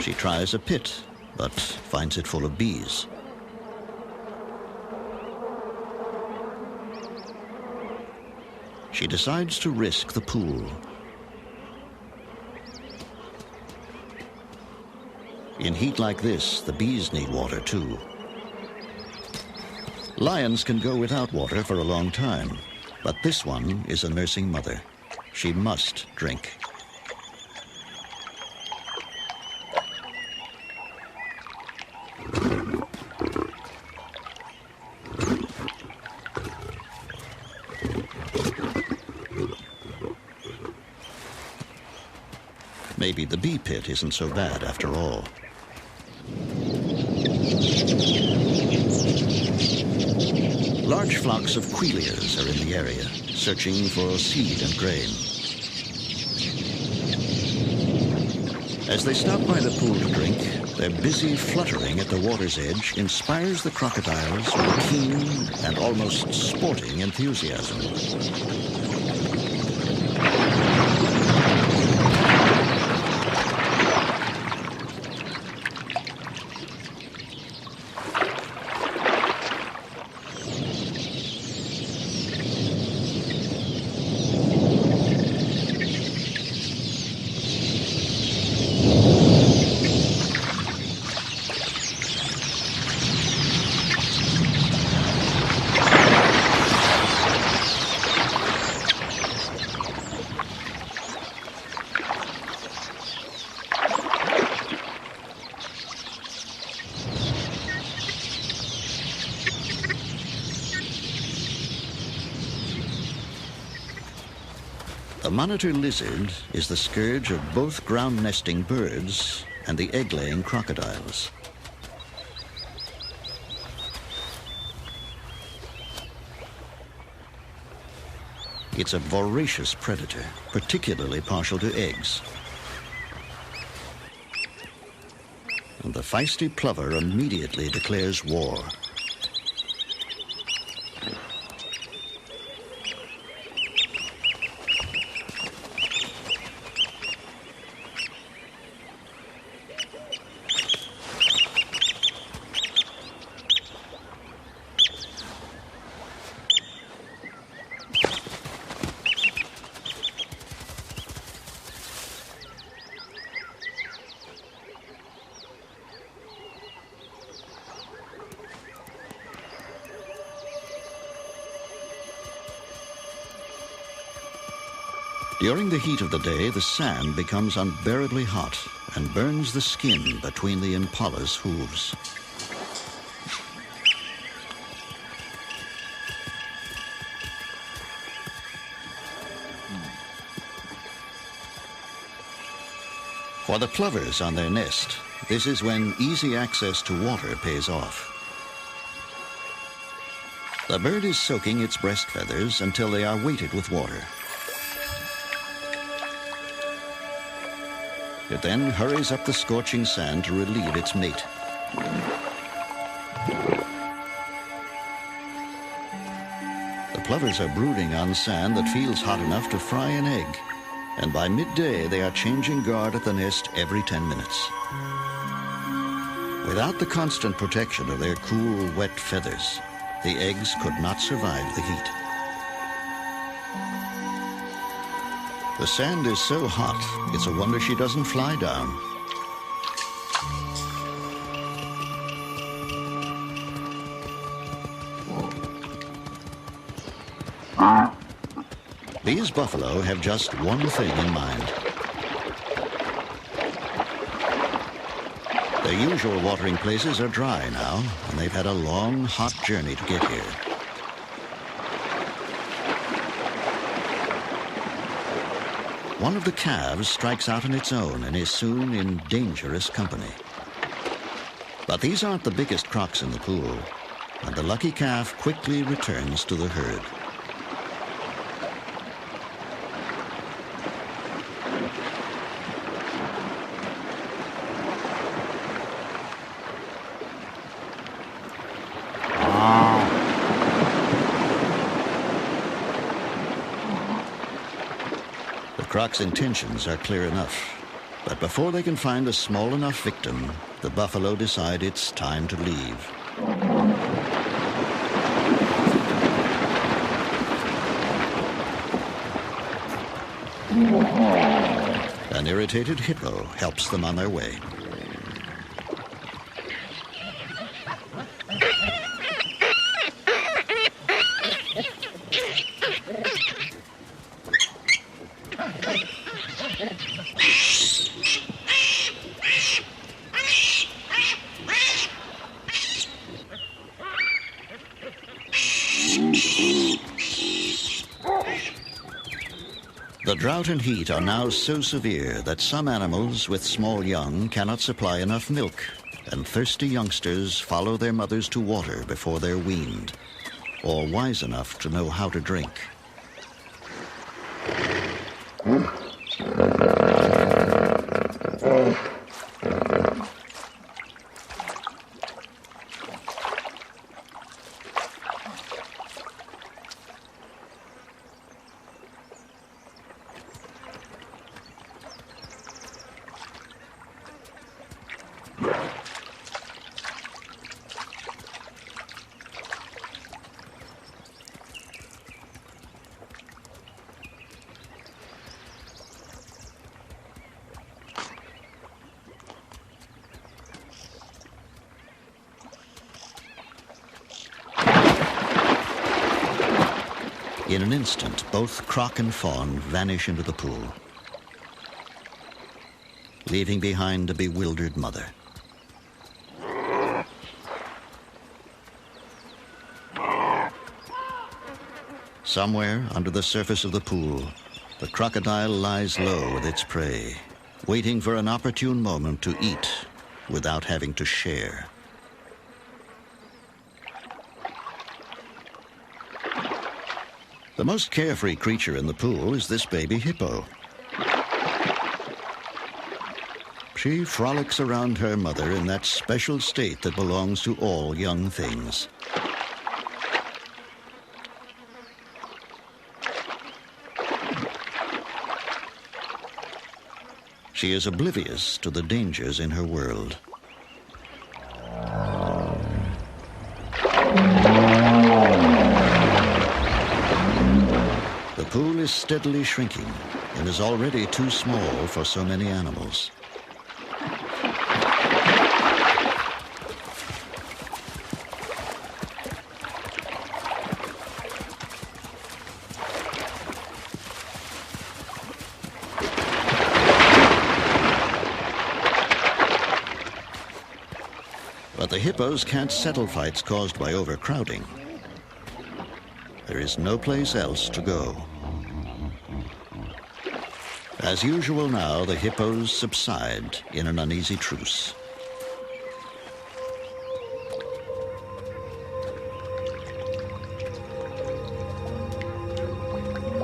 She tries a pit, but finds it full of bees. She decides to risk the pool. In heat like this, the bees need water too. Lions can go without water for a long time, but this one is a nursing mother. She must drink. Maybe the bee pit isn't so bad after all. Large flocks of quilias are in the area, searching for seed and grain. As they stop by the pool to drink, their busy fluttering at the water's edge inspires the crocodiles with a keen and almost sporting enthusiasm. The monitor lizard is the scourge of both ground-nesting birds and the egg-laying crocodiles. It's a voracious predator, particularly partial to eggs. And the feisty plover immediately declares war. During the heat of the day, the sand becomes unbearably hot and burns the skin between the impala's hooves. For the plovers on their nest, this is when easy access to water pays off. The bird is soaking its breast feathers until they are weighted with water. It then hurries up the scorching sand to relieve its mate. The plovers are brooding on sand that feels hot enough to fry an egg, and by midday they are changing guard at the nest every 10 minutes. Without the constant protection of their cool, wet feathers, the eggs could not survive the heat. The sand is so hot, it's a wonder she doesn't fly down. These buffalo have just one thing in mind. Their usual watering places are dry now, and they've had a long, hot journey to get here. One of the calves strikes out on its own and is soon in dangerous company. But these aren't the biggest crocs in the pool, and the lucky calf quickly returns to the herd. The croc's intentions are clear enough. But before they can find a small enough victim, the buffalo decide it's time to leave. An irritated hippo helps them on their way. The drought and heat are now so severe that some animals with small young cannot supply enough milk, and thirsty youngsters follow their mothers to water before they're weaned, or wise enough to know how to drink. In an instant, both Croc and Fawn vanish into the pool, leaving behind a bewildered mother. Somewhere under the surface of the pool, the crocodile lies low with its prey, waiting for an opportune moment to eat without having to share. The most carefree creature in the pool is this baby hippo. She frolics around her mother in that special state that belongs to all young things. She is oblivious to the dangers in her world. The pool is steadily shrinking and is already too small for so many animals. But the hippos can't settle fights caused by overcrowding. There is no place else to go. As usual now, the hippos subside in an uneasy truce.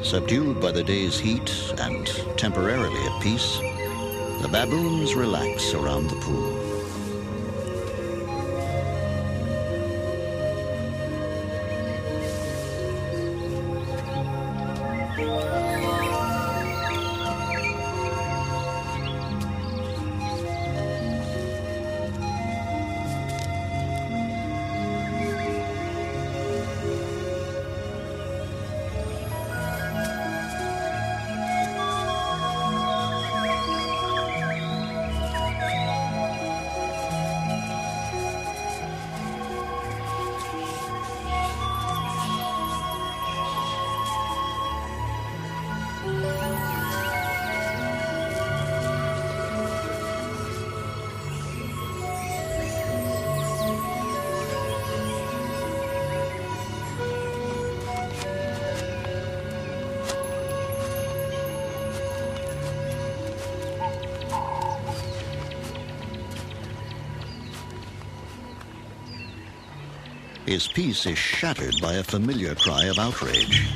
Subdued by the day's heat and temporarily at peace, the baboons relax around the pool. His peace is shattered by a familiar cry of outrage.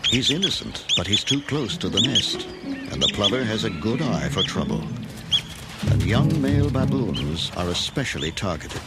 He's innocent, but he's too close to the nest, and the plover has a good eye for trouble. And young male baboons are especially targeted.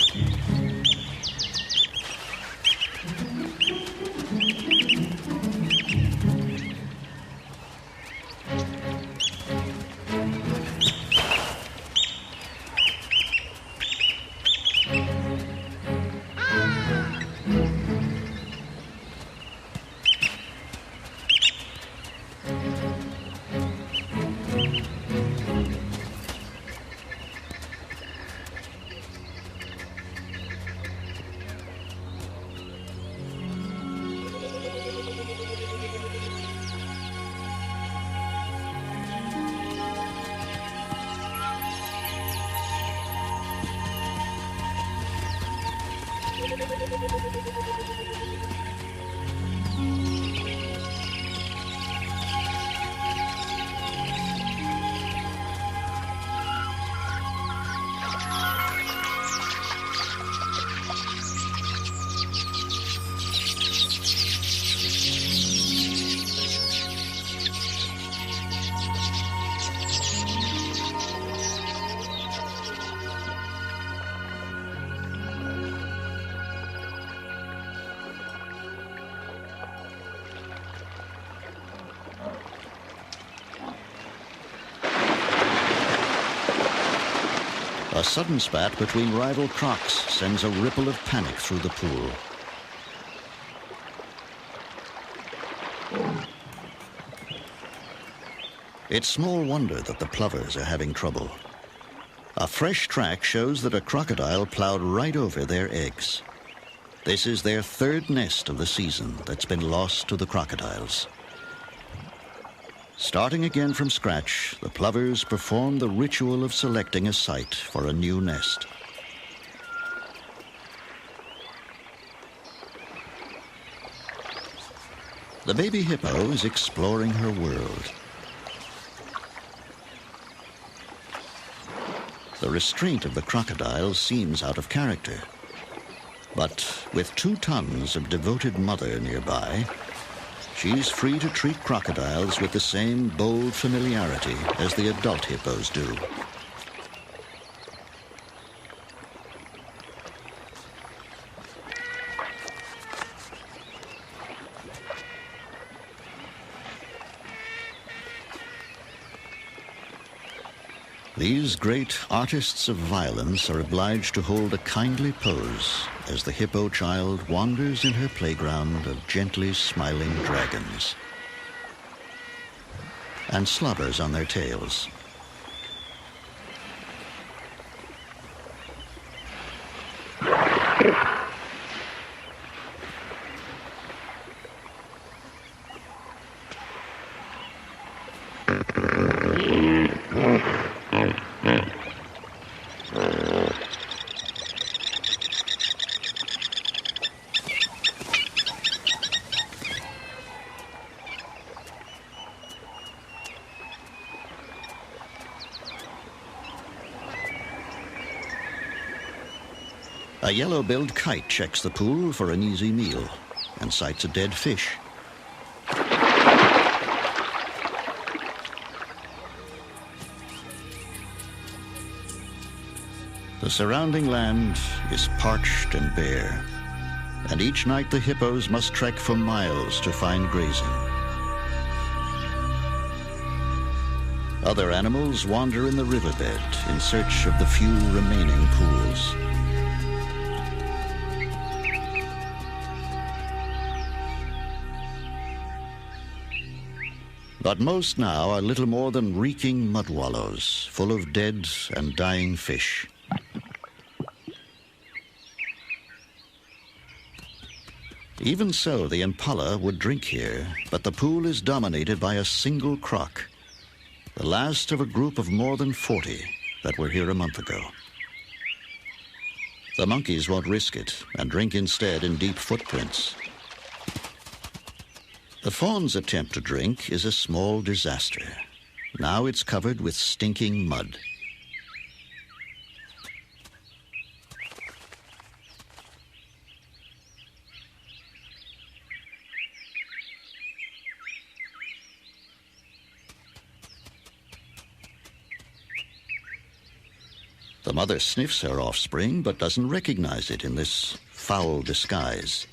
A sudden spat between rival crocs sends a ripple of panic through the pool. It's small wonder that the plovers are having trouble. A fresh track shows that a crocodile plowed right over their eggs. This is their third nest of the season that's been lost to the crocodiles. Starting again from scratch, the plovers perform the ritual of selecting a site for a new nest. The baby hippo is exploring her world. The restraint of the crocodile seems out of character. But with 2 tons of devoted mother nearby, she's free to treat crocodiles with the same bold familiarity as the adult hippos do. These great artists of violence are obliged to hold a kindly pose as the hippo child wanders in her playground of gently smiling dragons and slobbers on their tails. A yellow-billed kite checks the pool for an easy meal and sights a dead fish. The surrounding land is parched and bare, and each night the hippos must trek for miles to find grazing. Other animals wander in the riverbed in search of the few remaining pools. But most now are little more than reeking mud wallows, full of dead and dying fish. Even so, the impala would drink here, but the pool is dominated by a single croc, the last of a group of more than 40 that were here a month ago. The monkeys won't risk it and drink instead in deep footprints. The fawn's attempt to drink is a small disaster. Now it's covered with stinking mud. The mother sniffs her offspring but doesn't recognize it in this foul disguise.